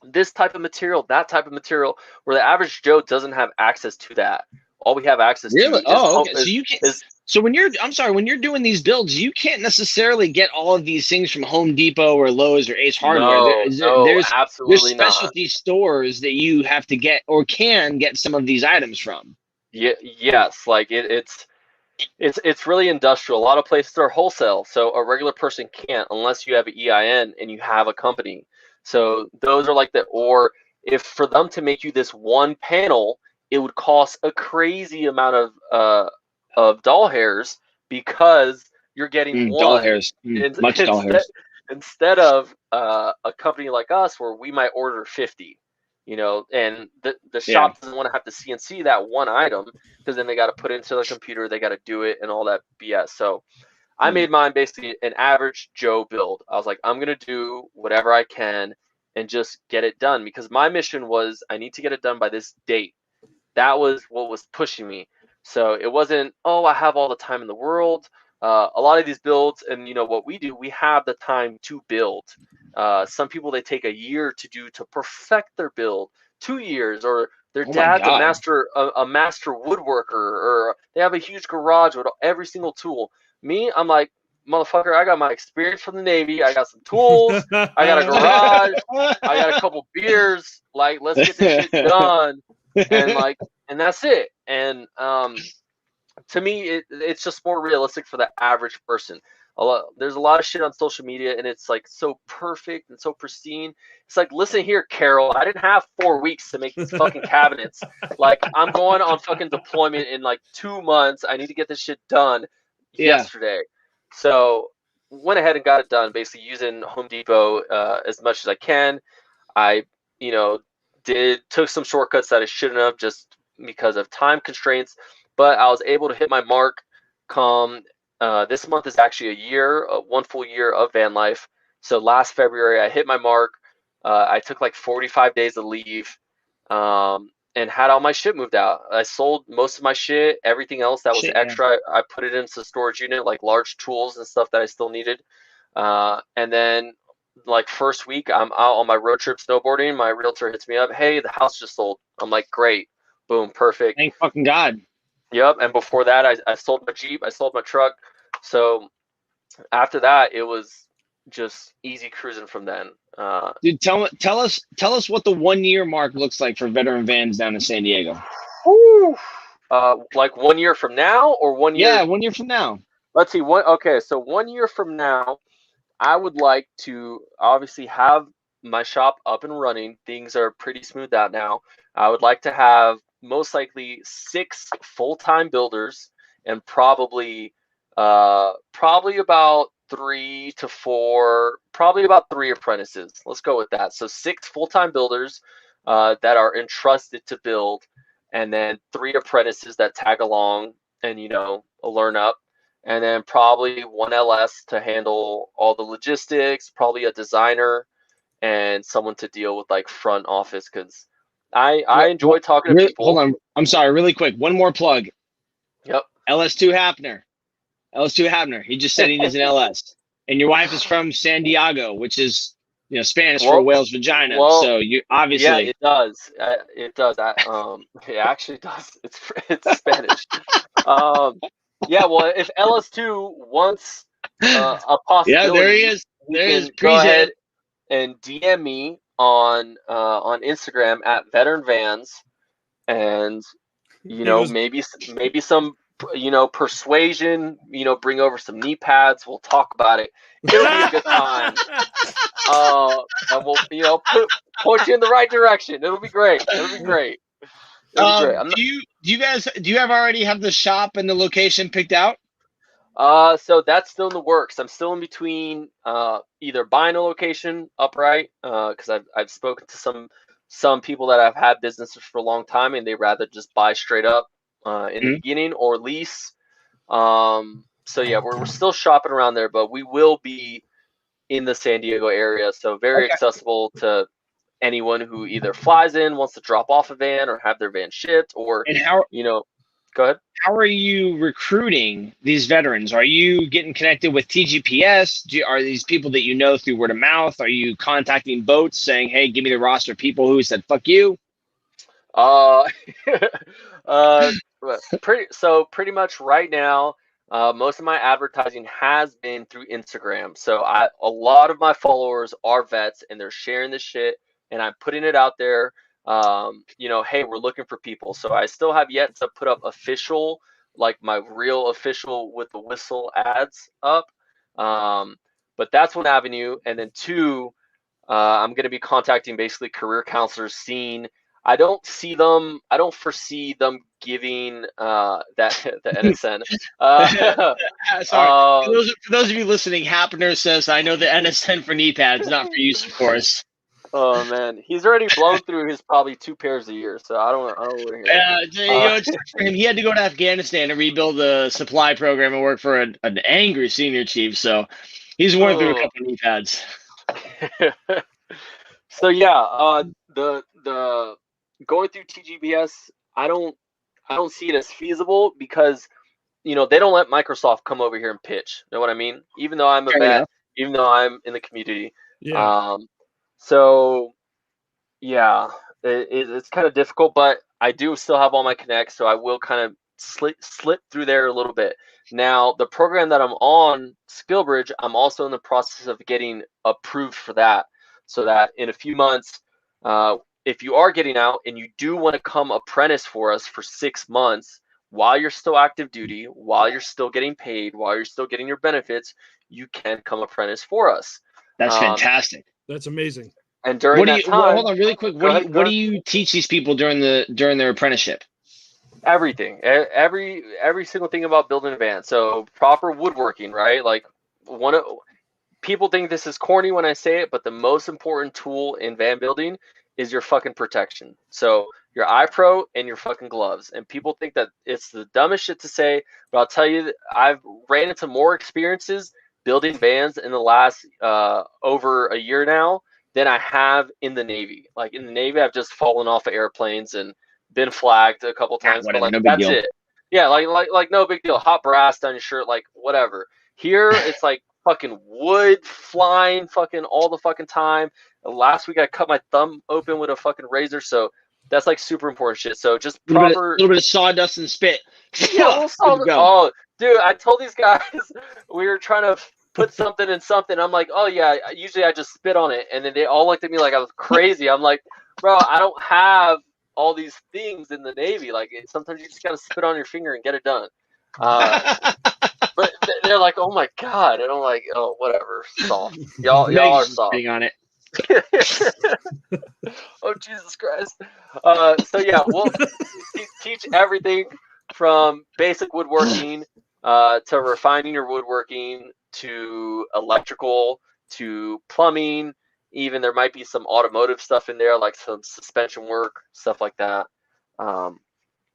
this type of material, that type of material, where the average Joe doesn't have access to that. All we have access to is okay. So you can't. So when you're doing these builds, you can't necessarily get all of these things from Home Depot or Lowe's or Ace Hardware. There's absolutely there's specialty stores that you have to get or can get some of these items from. Yeah, yes, like it's really industrial. A lot of places are wholesale, so a regular person can't unless you have an EIN and you have a company. So those are like or if for them to make you this one panel, it would cost a crazy amount of doll hairs, because you're getting one doll hairs, much doll hairs, instead of a company like us where we might order 50. And the shop doesn't want to have to CNC that one item, because then they got to put it into the computer, they got to do it and all that BS. So I made mine basically an average Joe build. I was like, I'm going to do whatever I can and just get it done, because my mission was I need to get it done by this date. That was what was pushing me. So it wasn't, oh, I have all the time in the world. A lot of these builds, and what we do, we have the time to build. Some people, they take a year to perfect their build, 2 years, or their Oh my dad's God. a master woodworker, or they have a huge garage with every single tool. Me, I'm like, motherfucker, I got my experience from the Navy. I got some tools. I got a garage. I got a couple beers. Like, let's get this shit done. And that's it. And to me, it's just more realistic for the average person. There's a lot of shit on social media, and it's like so perfect and so pristine. It's like, listen here, Carol, I didn't have 4 weeks to make these fucking cabinets. Like, I'm going on fucking deployment in like 2 months. I need to get this shit done yesterday. So went ahead and got it done, basically using Home Depot as much as I can. I took some shortcuts that I shouldn't have, just because of time constraints, but I was able to hit my mark. This month is actually a year, 1 full year of van life. So last February, I hit my mark. I took like 45 days of leave, and had all my shit moved out. I sold most of my shit. Everything else that was extra, I put it into the storage unit, like large tools and stuff that I still needed. And then, like, first week, I'm out on my road trip snowboarding. My realtor hits me up. Hey, the house just sold. I'm like, great. Boom. Perfect. Thank fucking God. Yep. And before that, I sold my Jeep. I sold my truck. So after that, it was just easy cruising from then. Dude, tell us what the 1 year mark looks like for veteran vans down in San Diego. Like 1 year from now, or 1 year? Yeah, 1 year from now. Let's see. Okay, so 1 year from now, I would like to obviously have my shop up and running. Things are pretty smooth out now. I would like to have most likely 6 full-time builders, and probably about 3 to 4, probably about 3 apprentices. Let's go with that. So 6 full-time builders that are entrusted to build, and then 3 apprentices that tag along and learn up. And then probably 1 LS to handle all the logistics, probably a designer, and someone to deal with like front office, because I enjoy talking to people. Hold on. I'm sorry, really quick. One more plug. Yep. LS2 Hapner. LS2 Hapner. He just said he needs an LS. And your wife is from San Diego, which is Spanish for whale's vagina. So you obviously. Yeah, it does. It does. It actually does. It's Spanish. Yeah, well, if LS2 wants a possibility, yeah, there he is. There he is. Go ahead and DM me on Instagram at Veteran Vans, and maybe some persuasion. Bring over some knee pads. We'll talk about it. It'll be a good time. And we'll point you in the right direction. It'll be great. It'll be great. Do you already have the shop and the location picked out? So that's still in the works. I'm still in between either buying a location upright, because I've spoken to some people that have had businesses for a long time, and they rather just buy straight up in the beginning, or lease. So yeah, we're still shopping around there, but we will be in the San Diego area, so very accessible to anyone who either flies in, wants to drop off a van, or have their van shipped, or go ahead. How are you recruiting these veterans? Are you getting connected with TGPS? Are these people that you know through word of mouth? Are you contacting boats saying, hey, give me the roster of people who said fuck you? Pretty much right now, most of my advertising has been through Instagram. So a lot of my followers are vets, and they're sharing this shit, and I'm putting it out there. Hey, we're looking for people. So I still have yet to put up official, like my real official with the whistle ads up. But that's one avenue. And then 2, I'm going to be contacting basically career counselors, seeing. I don't foresee them giving the NSN. Sorry. For those of you listening, Hapner says, I know the NSN for knee pads, not for use, of course. Oh man, he's already blown through his probably 2 pairs a year, so I don't want to hear it. He had to go to Afghanistan to rebuild the supply program and work for an angry senior chief, so he's worn through a couple of knee pads. So yeah, the going through TGBS, I don't see it as feasible because they don't let Microsoft come over here and pitch. You know what I mean? Even though I'm a Fair vet, enough. even though I'm in the community. Yeah. So yeah, it's kind of difficult, but I do still have all my connects, so I will kind of slip through there a little bit. Now, the program that I'm on, SkillBridge, I'm also in the process of getting approved for that, so that in a few months, if you are getting out and you do want to come apprentice for us for 6 months, while you're still active duty, while you're still getting paid, while you're still getting your benefits, you can come apprentice for us. That's fantastic. That's amazing. And during that time, hold on really quick. What do you teach these people during their apprenticeship? Everything, every single thing about building a van. So proper woodworking, right? Like people think this is corny when I say it, but the most important tool in van building is your fucking protection. So your iPro and your fucking gloves. And people think that it's the dumbest shit to say, but I'll tell you that I've ran into more experiences building vans in the last over a year now than I have in the Navy. Like in the Navy, I've just fallen off of airplanes and been flagged a couple times, whatever, but like no big that's deal. it. Yeah, like no big deal. Hot brass down your shirt, like whatever. Here it's like fucking wood flying fucking all the fucking time. Last week I cut my thumb open with a fucking razor, so that's like super important shit. So just proper little bit of sawdust and spit. yeah, we'll solve it. Oh, dude, I told these guys we were trying to put something in something. I'm like, oh yeah, usually I just spit on it, and then they all looked at me like I was crazy. I'm like, bro, I don't have all these things in the Navy. Like sometimes you just gotta spit on your finger and get it done. But they're like, oh my god, and I'm like, oh whatever, soft. Y'all are soft. Being on it. Oh Jesus Christ. So yeah, we'll teach everything from basic woodworking to refining your woodworking to electrical to plumbing. Even there might be some automotive stuff in there, like some suspension work, stuff like that.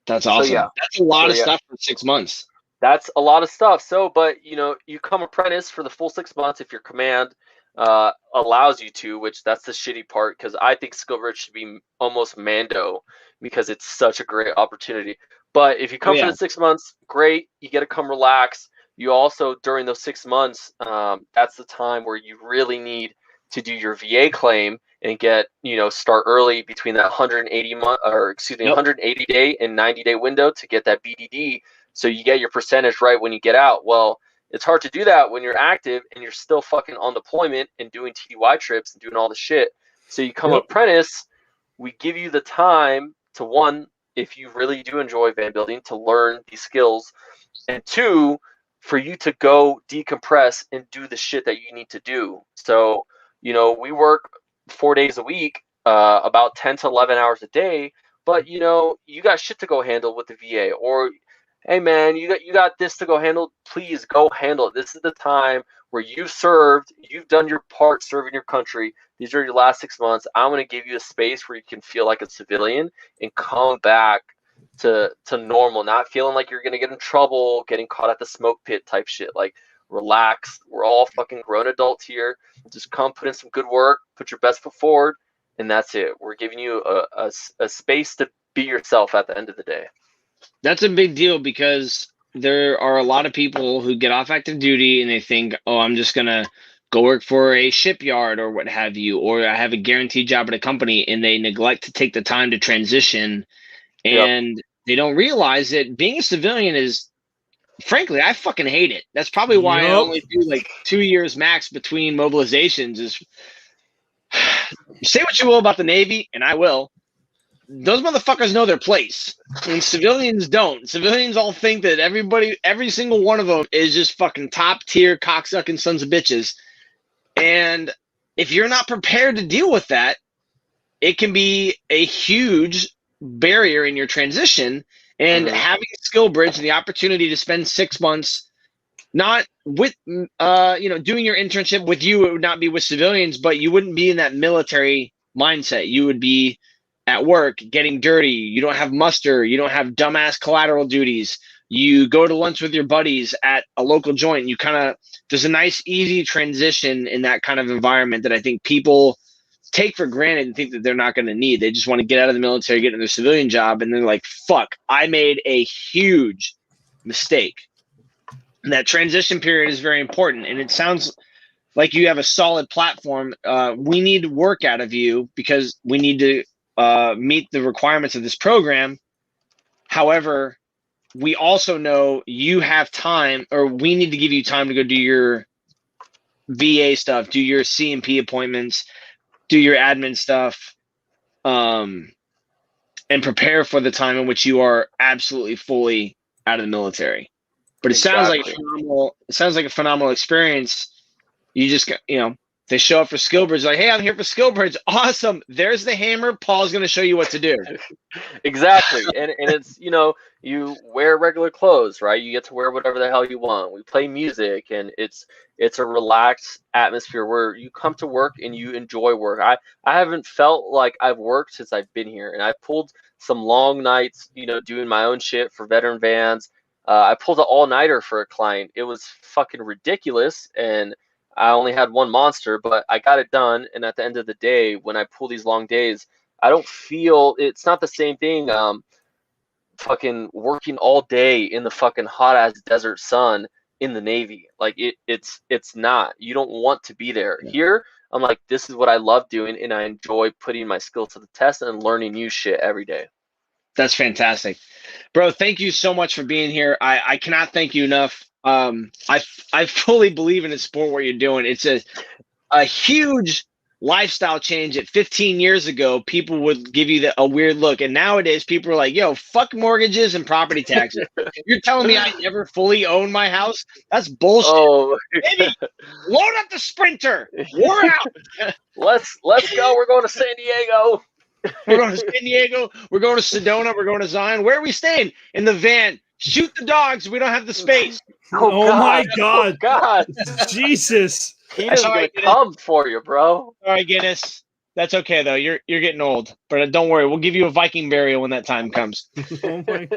That's awesome. So yeah, that's a lot of stuff for 6 months. That's a lot of stuff. So, but you come apprentice for the full 6 months if your command allows you to, which that's the shitty part because I think SkillBridge should be almost Mando because it's such a great opportunity. But if you come for the 6 months, great. You get to come relax. You also during those 6 months, that's the time where you really need to do your VA claim and get start early between that 180 day and 90-day window to get that BDD. So you get your percentage right when you get out. Well, it's hard to do that when you're active and you're still fucking on deployment and doing TDY trips and doing all the shit. So you come apprentice, we give you the time to, one, if you really do enjoy van building, to learn these skills, and two, for you to go decompress and do the shit that you need to do. So, we work 4 days a week, about 10 to 11 hours a day, but you got shit to go handle with the VA, or hey man, you got this to go handle. Please go handle it. This is the time where you've served, you've done your part serving your country. These are your last 6 months. I'm going to give you a space where you can feel like a civilian and come back to normal, not feeling like you're going to get in trouble, getting caught at the smoke pit type shit. Like, relax. We're all fucking grown adults here. Just come put in some good work, put your best foot forward, and that's it. We're giving you a space to be yourself at the end of the day. That's a big deal because there are a lot of people who get off active duty and they think, oh, I'm just going to go work for a shipyard or what have you, or I have a guaranteed job at a company, and they neglect to take the time to transition. And they don't realize that being a civilian is, frankly, I fucking hate it. That's probably why I only do like 2 years max between mobilizations. Is say what you will about the Navy, and I will. Those motherfuckers know their place, and civilians don't. Civilians all think that every single one of them is just fucking top tier cocksucking sons of bitches. And if you're not prepared to deal with that, it can be a huge barrier in your transition. And having SkillBridge and the opportunity to spend 6 months, not with, doing your internship with you, it would not be with civilians, but you wouldn't be in that military mindset. You would be at work getting dirty. You don't have muster. You don't have dumbass collateral duties. You go to lunch with your buddies at a local joint. You there's a nice, easy transition in that kind of environment that I think people take for granted and think that they're not going to need. They just want to get out of the military, get in their civilian job, and they're like, fuck, I made a huge mistake. And that transition period is very important. And it sounds like you have a solid platform. We need work out of you because we need to meet the requirements of this program. However, we also know you have time, or we need to give you time to go do your VA stuff, do your C&P appointments, do your admin stuff, and prepare for the time in which you are absolutely fully out of the military. But it sounds like a phenomenal experience. You just got, they show up for skill bridge, like, hey, I'm here for skill bridge. Awesome. There's the hammer. Paul's going to show you what to do. Exactly. And it's, you wear regular clothes, right? You get to wear whatever the hell you want. We play music, and it's a relaxed atmosphere where you come to work and you enjoy work. I haven't felt like I've worked since I've been here, and I pulled some long nights, doing my own shit for veteran vans. I pulled an all-nighter for a client. It was fucking ridiculous, and I only had one monster, but I got it done. And at the end of the day, when I pull these long days, I don't feel, it's not the same thing. Fucking working all day in the fucking hot ass desert sun in the Navy. Like it's not, you don't want to be there. Yeah. Here, I'm like, this is what I love doing, and I enjoy putting my skills to the test and learning new shit every day. That's fantastic, bro. Thank you so much for being here. I cannot thank you enough. I fully believe in the sport, what you're doing. It's a huge lifestyle change. At 15 years ago, people would give you a weird look, and nowadays people are like, yo, fuck mortgages and property taxes. You're telling me I never fully own my house? That's bullshit. Oh. Baby, load up the Sprinter. We're out. Let's go. We're going to San Diego. We're going to San Diego. We're going to Sedona. We're going to Zion. Where are we staying? In the van. Shoot the dogs. We don't have the space. Oh my God. Oh God. Jesus. He is going to come for you, bro. All right, Guinness. That's okay, though. You're getting old. But don't worry. We'll give you a Viking burial when that time comes. Oh my.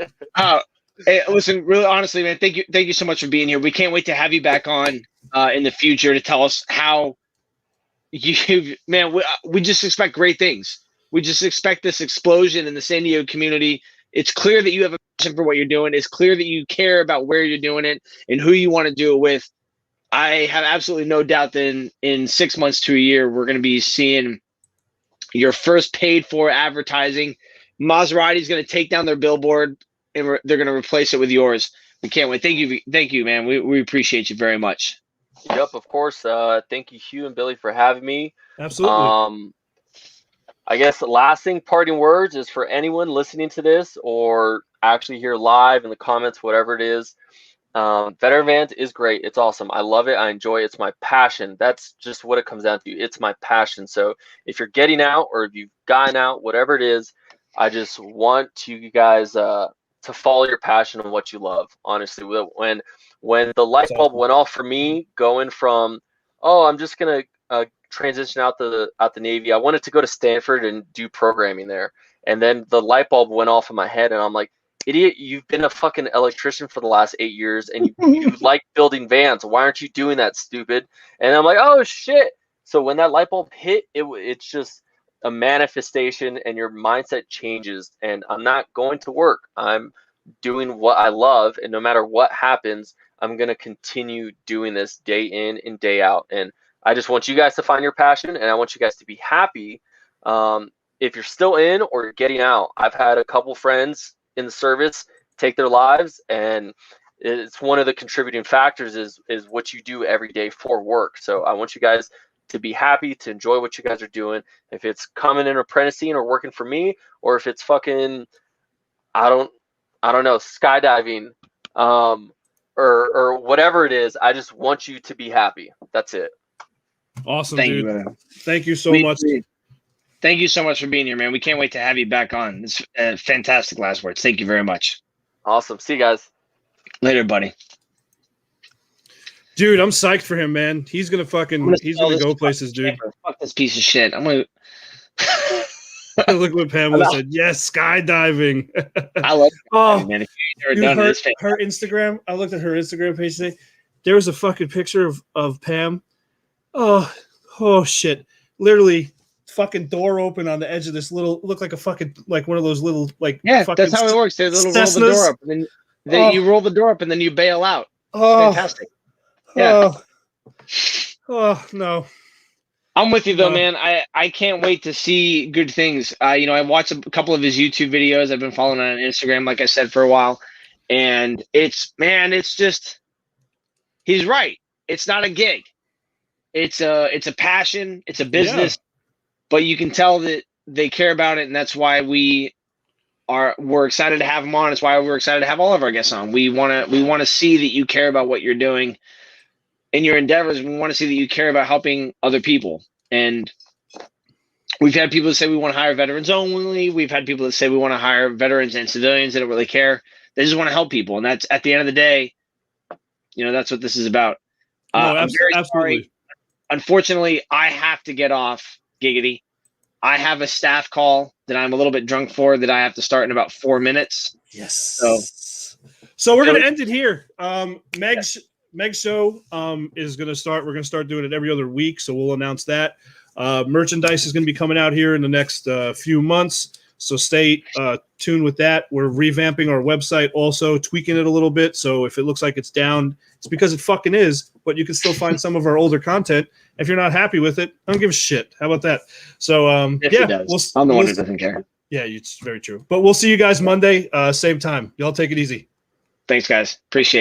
Hey, listen, really honestly, man, thank you so much for being here. We can't wait to have you back on in the future to tell us how we just expect great things. We just expect this explosion in the San Diego community. It's clear that you have a passion for what you're doing. It's clear that you care about where you're doing it and who you want to do it with. I have absolutely no doubt that in 6 months to a year, we're going to be seeing your first paid for advertising. Maserati's going to take down their billboard and they're going to replace it with yours. We can't wait. Thank you, man. We appreciate you very much. Yep, of course. Thank you, Hugh and Billy, for having me. Absolutely. I guess the last thing, parting words, is for anyone listening to this or actually here live in the comments, whatever it is. Veteran Vans is great. It's awesome. I love it. I enjoy it. It's my passion. That's just what it comes down to. It's my passion. So if you're getting out or if you've gotten out, whatever it is, I just want you guys to follow your passion and what you love. Honestly, when the light bulb went off for me, going from, I'm just gonna transition out the Navy. I wanted to go to Stanford and do programming there, and then the light bulb went off in my head, and I'm like, idiot, you've been a fucking electrician for the last 8 years, and you like building vans. Why aren't you doing that, stupid? And I'm like, oh shit. So when that light bulb hit, it's just a manifestation, and your mindset changes. And I'm not going to work. I'm doing what I love, and no matter what happens, I'm gonna continue doing this day in and day out. And I just want you guys to find your passion, and I want you guys to be happy. If you're still in or you're getting out, I've had a couple friends in the service take their lives, and it's one of the contributing factors is what you do every day for work. So I want you guys to be happy, to enjoy what you guys are doing. If it's coming and apprenticing or working for me, or if it's fucking, I don't know, skydiving, or whatever it is, I just want you to be happy. That's it. Awesome, Thank dude. you, Thank you so much. Thank you so much for being here, man. We can't wait to have you back on. It's fantastic last words. Thank you very much. Awesome. See you guys. Later, buddy. Dude, I'm psyched for him, man. He's gonna go places, dude. Fuck this piece of shit. I'm gonna look what Pamela said. Yes, skydiving. I love skydiving, man. If you've never done it, her Instagram. I looked at her Instagram page today. There was a fucking picture of Pam. Oh shit. Literally fucking door open on the edge of this little, look like a fucking, like one of those little, like, Yeah, fucking that's how it works. They little roll the Cessnas. door up, and then you roll the door up, and then you bail out. Oh, Fantastic. Yeah. Oh no. I'm with you though, man. I can't wait to see good things. You know, I watched a couple of his YouTube videos. I've been following on Instagram, like I said, for a while, and it's just, he's right. It's not a gig. It's a passion. It's a business, but you can tell that they care about it, and that's why we're excited to have him on. It's why we're excited to have all of our guests on. We want to see that you care about what you're doing in your endeavors. We want to see that you care about helping other people. And we've had people that say we want to hire veterans only. We've had people that say we want to hire veterans and civilians. They don't really care. They just want to help people. And that's, at the end of the day, you know, that's what this is about. No, I'm very absolutely. sorry. Unfortunately, I have to get off, Giggity. I have a staff call that I'm a little bit drunk for that I have to start in about 4 minutes. Yes. So we're going to end it here. Meg's show is going to start. We're going to start doing it every other week, so we'll announce that. Merchandise is going to be coming out here in the next few months, so stay tuned with that. We're revamping our website, also tweaking it a little bit, so if it looks like it's down, it's because it fucking is, but you can still find some of our older content. If you're not happy with it, I don't give a shit. How about that? So, I'm the one who doesn't care. Yeah, it's very true. But we'll see you guys Monday, same time. Y'all take it easy. Thanks, guys. Appreciate it.